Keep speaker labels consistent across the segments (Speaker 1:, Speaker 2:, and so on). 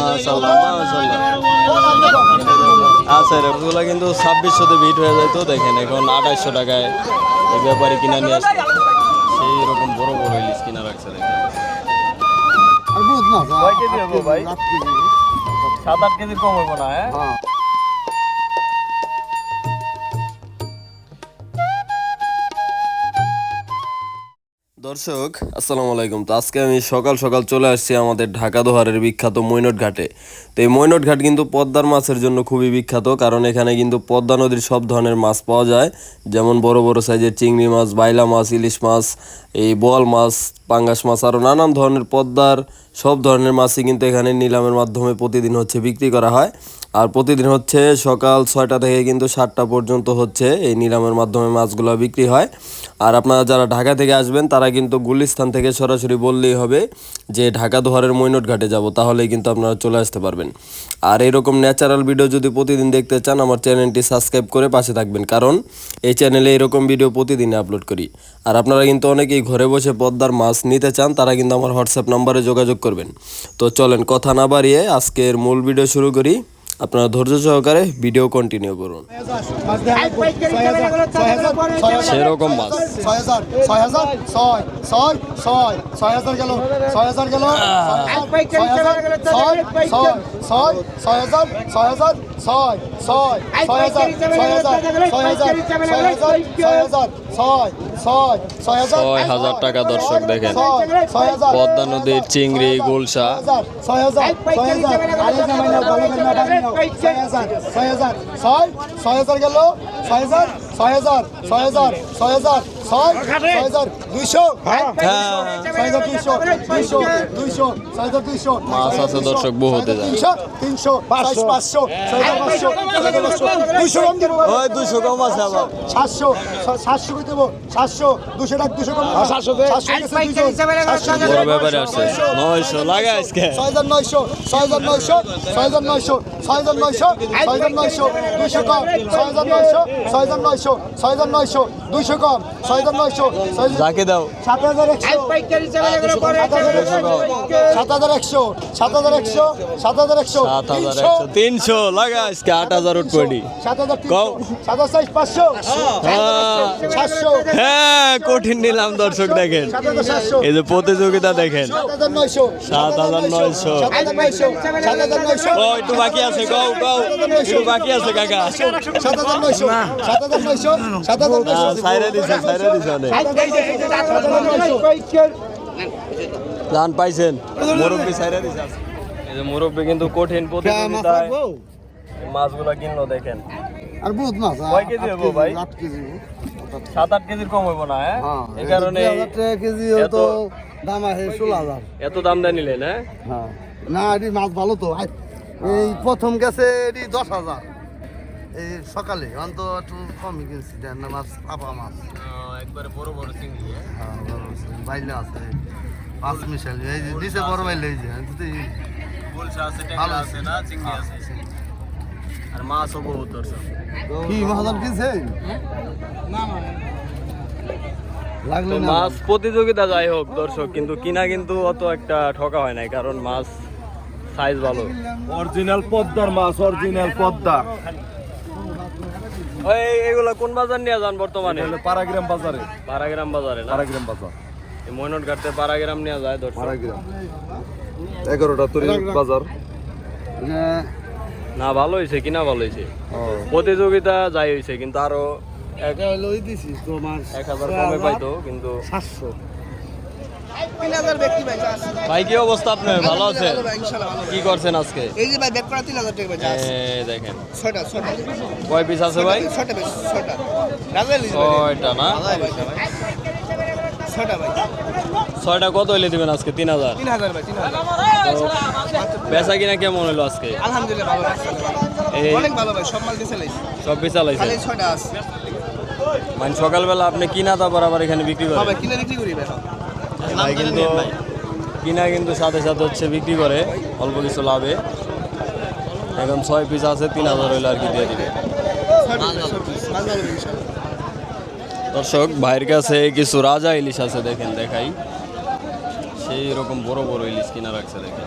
Speaker 1: মাশাআল্লাহ মাশাআল্লাহ। আচ্ছা এগুলো কিন্তু 2600-তে বিট হয়ে যায়। তো দেখেন এখন 2800 টাকায় এই ব্যাপারে কিনা নিয়ে আসছে। সেই রকম বড় বড় ইলিশ কিনা রাখছে দেখেন।
Speaker 2: আর বহুত মাছ
Speaker 1: কয় কেজি হবো ভাই?
Speaker 2: 8 কেজি
Speaker 1: 7-8 কেজি কম হইব না? হ্যাঁ
Speaker 2: হ্যাঁ।
Speaker 1: দর্শক আসসালামু আলাইকুম। তো আজকে আমি সকাল সকাল চলে আসছি আমাদের ঢাকা দোহারের বিখ্যাত মৈনট ঘাটে। তো এই মৈনট ঘাট কিন্তু পদ্মার মাছের জন্য খুবই বিখ্যাত, কারণ এখানে কিন্তু পদ্মা নদীর সব ধরনের মাছ পাওয়া যায়, যেমন বড় বড় সাইজের চিংড়ি মাছ, বাইলা মাছ, ইলিশ মাছ, এই বোয়াল মাছ, পাঙ্গাস মাছ, আরও নানান ধরনের পদ্মার সব ধরনের মাছই কিন্তু এখানে নিলামের মাধ্যমে প্রতিদিন হচ্ছে বিক্রি করা হয়। আর প্রতিদিন হচ্ছে সকাল 6টা থেকে কিন্তু 7টা পর্যন্ত হচ্ছে এই নিলামের মাধ্যমে মাছগুলো বিক্রি হয়। আর আপনারা যারা ঢাকা থেকে আসবেন তারা কিন্তু গুলিস্তান থেকে সরাসরি বললেই হবে যে ঢাকা দোহারের মৈনট ঘাটে যাব, তাহলেই কিন্তু আপনারা চলে আসতে পারবেন। আর এরকম ন্যাচারাল ভিডিও যদি প্রতিদিন দেখতে চান আমার চ্যানেলটি সাবস্ক্রাইব করে পাশে থাকবেন, কারণ এই চ্যানেলে এরকম ভিডিও প্রতিদিন আপলোড করি। আর আপনারা কিন্তু অনেকেই ঘরে বসে পদ্মার মাছ নিতে চান, তারা কিন্তু আমার হোয়াটসঅ্যাপ নাম্বারে যোগাযোগ করবেন। তো চলেন কথা না বাড়িয়ে আজকের মূল ভিডিও শুরু করি। আপনারা ধৈর্য সহকারে ভিডিও কন্টিনিউ করুন। সেরকম মাছ
Speaker 2: 6000 6000 6 6 6 6000 গেল 6000 গেল 6000 6 6000 6000 6 6
Speaker 1: 6000 টাকা। দর্শক দেখেন পদ্মা নদীর চিংড়ি, গুলশা।
Speaker 2: 6000 গেল 6000 6000 6000 6000 6200 6200
Speaker 1: মাছ আছে দর্শক বহুতে যায়।
Speaker 2: 300 500 200 কম দিব
Speaker 1: ওই 200 কম আছে আবার।
Speaker 2: 700 700 কই দেব 700 200 টাকা 200 কম 700
Speaker 1: বড় ব্যাপারে আসছে 900 লাগা আজকে।
Speaker 2: 6900 6900 6900 6900 6900 200 কম 6900 6900 6900 200 কম 6900
Speaker 1: যাকে দাও
Speaker 2: 7100 7100 7100 7100
Speaker 1: 300 লাগা আজকে 8000 উঠপড়ি।
Speaker 2: 7500 700
Speaker 1: হ্যাঁ কঠিন নিলাম দর্শক দেখেন, এই যে প্রতিযোগিতা দেখেন।
Speaker 2: 7900
Speaker 1: 7900 ও একটু বাকি আছে, গাও গাও একটু বাকি আছে কাকা।
Speaker 2: 7900
Speaker 1: সাইরা দিছে অনেক। প্ল্যান পাইছেন মুরব্বি সাইরা দিছে। এই যে মুরব্বি কিন্তু কঠিন প্রতিযোগিতায় মাছগুলো কিনলো দেখেন।
Speaker 2: আর বহুত মাছ
Speaker 1: কয় কেজি হবো ভাই?
Speaker 2: 8 কেজি
Speaker 1: 7-8 কেজির কম হইব না? হ্যাঁ এই কারণে
Speaker 2: 2000 টাকা কেজি তো দাম আছে 16000।
Speaker 1: এত দাম দিয়ে নিলেন?
Speaker 2: হ্যাঁ না এটি মাছ ভালো তো। এই প্রথম গেছে এটি 10000 এই সকালে অন্ত একটু কমই কিনছি দেন না মাছ পাপা মাছ
Speaker 1: একবারে বড় বড় চিংড়ি।
Speaker 2: হ্যাঁ বাইলে আছে 5 মিশাল এই যে দিছে বড় বাইলে এই যে
Speaker 1: গুলশা আছে, ট্যাংরা আছে না, চিংড়ি আছে আর মাছও বহুত দর্শক।
Speaker 2: কি মহাজন কিনছেন না লাগলে না
Speaker 1: মাছ প্রতিযোগিতা যাই হোক দর্শক, কিন্তু কিনা কিন্তু অত একটা ঠকা হয় নাই, কারণ মাছ সাইজ ভালো।
Speaker 3: অরিজিনাল পদ্মার মাছ, অরিজিনাল পদ্মা।
Speaker 1: ওই এগুলা কোন বাজার নিয়ে যান বর্তমানে?
Speaker 3: পাড়াগ্রাম বাজারে।
Speaker 1: পাড়াগ্রাম বাজারে না?
Speaker 3: পাড়াগ্রাম বাজার।
Speaker 1: এই মৈনট ঘাটে পাড়াগ্রাম নিয়ে যায় দর্শক।
Speaker 3: পাড়াগ্রাম 11টা তরি বাজার।
Speaker 1: না ভালো হয়েছে, কিনা ভালো হয়েছে। প্রতিযোগিতা যাই হয়েছে, কিন্তু আরো 1000 কমে পাইতো, কিন্তু
Speaker 2: 700
Speaker 1: ভাই কি অবস্থা আপনার? ভালো আছে? কি করছেন আজকে?
Speaker 4: এই যে ভাই ব্যাক করা 3000 টাকা ভাই আছে।
Speaker 1: এই দেখেন
Speaker 4: 6টা
Speaker 1: কয় পিস আছে ভাই?
Speaker 4: 6টা বেশ 6টা রাজা লিজ
Speaker 1: 6টা না?
Speaker 4: 6টা ভাই
Speaker 1: 6টা কত হইলে দিবেন আজকে? 3000
Speaker 4: 3000 ভাই 3000
Speaker 1: বেচা কিনা কেমন হলো আজকে?
Speaker 4: আলহামদুলিল্লাহ ভালো
Speaker 1: এই
Speaker 4: অনেক ভালো ভাই, সব মাল দিছে লাইছে
Speaker 1: সব বেচালাইছে?
Speaker 4: খালি 6টা আছে
Speaker 1: মানে সকালবেলা আপনি কিনা তারপর আবার এখানে বিক্রি করেন?
Speaker 4: ভাই কিনে বিক্রি করি ভাই সব।
Speaker 1: ভাই কিন্তু কিনা কিন্তু সাথে সাথে হচ্ছে বিক্রি করে অল্প কিছু লাভে। এখন 6 পিস আছে, 3000 হইলে আর কি দিয়ে দিবে। দর্শক ভাইয়ের কাছে কিছু রাজা ইলিশ আছে দেখেন, দেখাই। সেই রকম বড় বড় ইলিশ কিনা রাখছে দেখেন।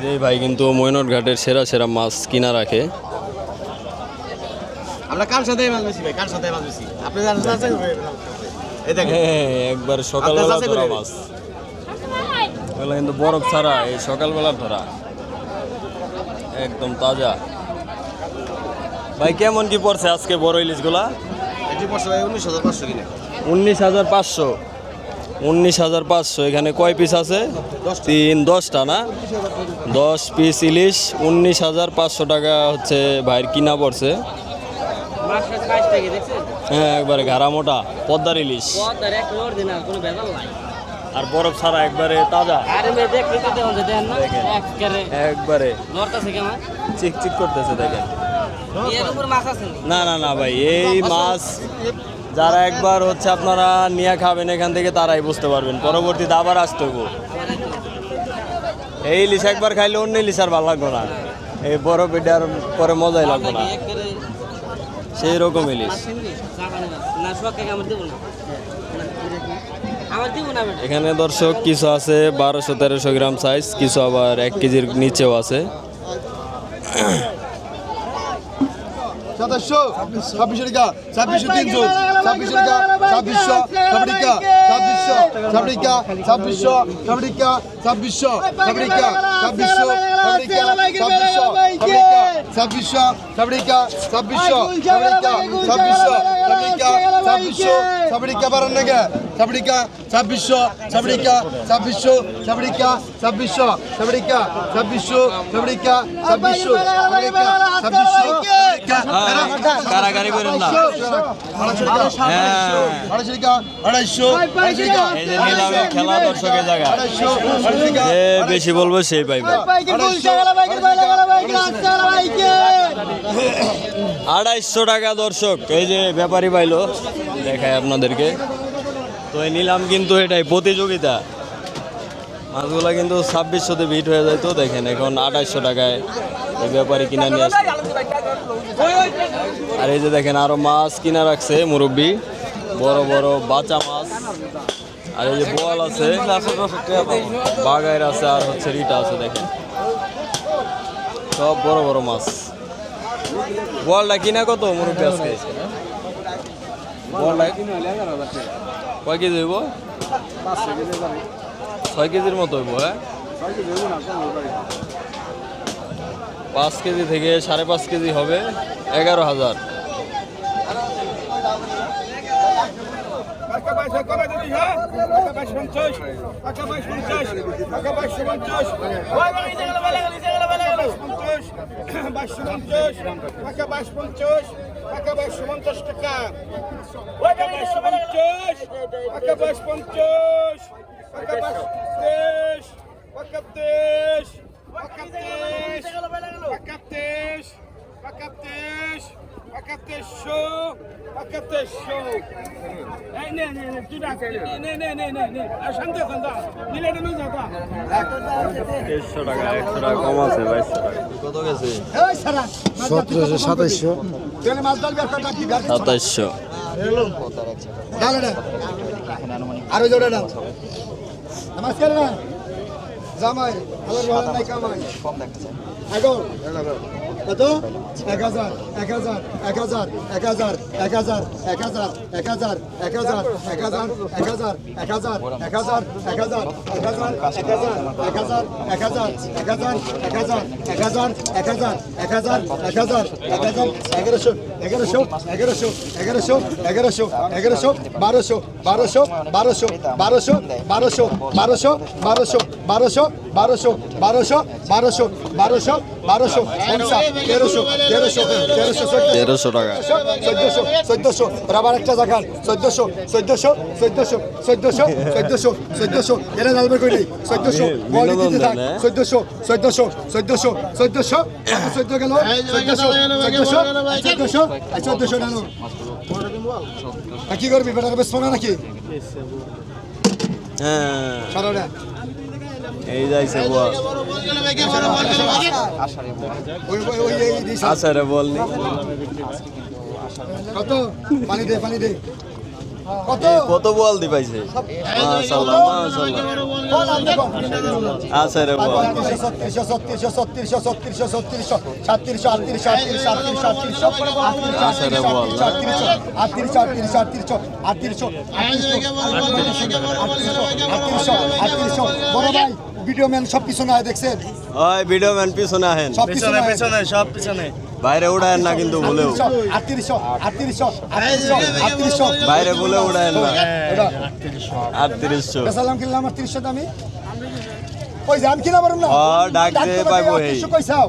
Speaker 1: এই ভাই কিন্তু মৈনট ঘাটের সেরা সেরা মাছ কিনা রাখে।
Speaker 5: আমরা কার সাথে মাছ বেশি ভাই, কার সাথে মাছ বেশি আপনি জানেন আছে এই দেখেন
Speaker 1: একবার সকালবেলা ধরা মাছ, এগুলো কিন্তু বরফ ছাড়া, এই সকালবেলা ধরা একদম তাজা। ভাই কেমন কি পড়ছে আজকে বড় ইলিশগুলা?
Speaker 5: এটি পড়ছে ভাই 19,500 কিনে।
Speaker 1: 19,500। 19,500। এখানে কয় পিস আছে? 10টা না? 10 পিস ইলিশ 19,500 টাকা হচ্ছে ভাইয়ের কিনা পড়ছে। হ্যাঁ একবারে ঘাড়া মোটা পদ্মার ইলিশ, আর বরফ ছাড়া একবারে তাজা, একবারে চিকচিক করতেছে দেখেন। না না না ভাই, এই মাছ যারা একবার হচ্ছে আপনারা নিয়ে খাবেন এখান থেকে তারাই বুঝতে পারবেন, পরবর্তীতে আবার আসতে হইব। এই ইলিশ একবার খাইলে অন্য ইলিশ আর ভালো লাগবে না, এই বরফ এটা আর পরে মজাই লাগবে না, সেই রকম ইলিশ। এখানে দর্শক কিছু আছে 1200-1300 গ্রাম সাইজ, কিছু আবার 1 কেজির নিচেও আছে।
Speaker 2: 2700, 2600 টাকা, 2600, 300, 2600 টাকা, 2600, 2600, 2600, 2600, 2600, 2600, 2600,
Speaker 1: কারাগারি করেন না। এই যে নিলামে খেলা দর্শকের জায়গা, যে বেশি বলবো সেই পাইবে। 250 টাকা দর্শক, এই যে ব্যাপারী পাইলো, দেখায় আপনাদেরকে। তো এই নিলাম কিন্তু এটাই প্রতিযোগিতা, মাছগুলা কিন্তু 2600-তে বিট হয়ে যায়। তো দেখেন এখন 250 টাকায় এই ব্যাপারী কিনা নিয়ে আসে। আর এই যে দেখেন আরো মাছ কিনা রাখছে মুরব্বি, বড় বড় বাচা মাছ। আর এই যে বোয়াল আছে, বাগাইর আছে, আর হচ্ছে রিটা আছে, দেখেন সব বড় বড় মাছ। বোয়ালটা কিনা কত মুরব্বি আজকে? বোয়ালটা কয় কেজি হইব? 6 কেজির মতো হইব। হ্যাঁ 5 কেজি থেকে 5.5 কেজি হবে 11,000। টাকা 100 টাকা কম আছে, 2200 টাকা। কত গেছে?
Speaker 2: 2700।
Speaker 1: 2700।
Speaker 2: আরো জোরে না নমস্কার না জামাই আমার ভালো নাই কামাই কম দেখাচ্ছে আগো কত 1000 1000 1000 1000 1000 1000 1000 1000 1000 1000 1000 1000 1000
Speaker 1: 1300 টাকা।
Speaker 2: 1400 আবার একটা জায়গায় 1400 এরা জানবে কই নেই 1400 বলি দিতে থাক 1400 গেল 1400 নানো কি করবি বেটার বেশ শোনা নাকি
Speaker 1: হ্যাঁ
Speaker 2: সারাটা
Speaker 1: এই যাইছে বল আচ্ছা রে বলনি
Speaker 2: কত পানি দে
Speaker 6: কত
Speaker 1: কত বল দি পাইছে মাশাআল্লাহ মাশাআল্লাহ
Speaker 6: কোন নাম দেখো
Speaker 1: আছে রে বল
Speaker 6: 38 বড় ভাই ভিডিও ম্যান সব পিছনে আয় দেখছেন
Speaker 1: ওই ভিডিও ম্যান পিছনে আহেন
Speaker 6: সব পিছনে
Speaker 5: সব পিছনে
Speaker 1: বাইরে উড়ায়েন না কিন্তু ভুলেও
Speaker 6: 38
Speaker 1: বাইরে ভুলে উড়ায়েন না 3800
Speaker 6: বেসালাম কিনলাম 38 দামি ওই জান কিনা পারুম না
Speaker 1: ডাক দে পাইবো এই
Speaker 6: কইছাও